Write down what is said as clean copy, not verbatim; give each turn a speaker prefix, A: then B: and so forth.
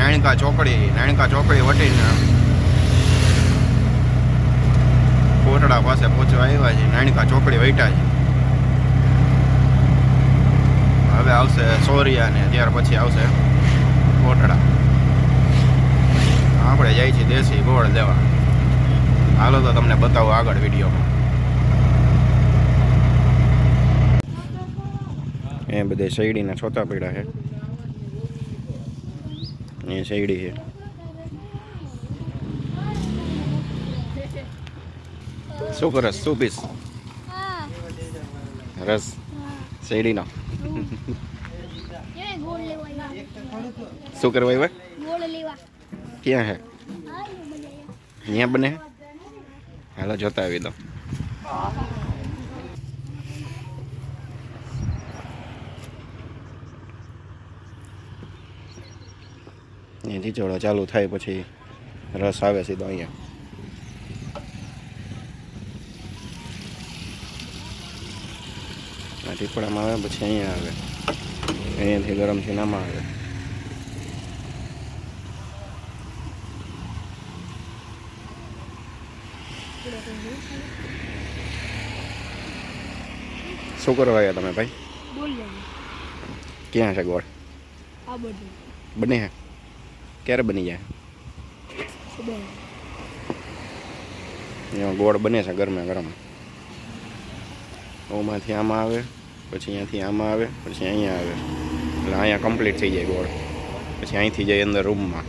A: નાણકા ચોકડી વટીને કોટડા પાસે પહોંચવા આવ્યા છે. નાણકા ચોકડી વૈટા છે. હવે આવશે સોરિયા ને ત્યાર પછી આવશે કોટડા. આપણે જાય છીએ દેશી ગોળ લેવા. હાલો તો તમને બતાવો આગળ વિડીયોમાં. એ બધે શેરડીના છોતા પડ્યા છે. એ શેરડી છે. શું કરસ? શું પીસ? રસ શેરડીનો. શું કરવા આવ્યા? ક્યાં હે? અહીંયા બને? હાલો જોતા આવી દો. અહીંયાથી ચોળો ચાલુ થાય પછી રસ આવે સીધો અહીંયા. આ ટીપડામાં આવે પછી અહીંયા આવે. અહીંયાથી ગરમ થઈને આમાં આવે. શું કરવા આવ્યા તમે ભાઈ? ક્યાં છે ગોળ? બને હે? ક્યારે બની જાય? એમાં ગોળ બને છે ગરમે ગરમ. ઓમાંથી આમાં આવે પછી અહીંયાથી આમાં આવે પછી અહીંયા આવે એટલે અહીંયા કમ્પ્લીટ થઈ જાય ગોળ. પછી અહીંથી જાય અંદર રૂમમાં.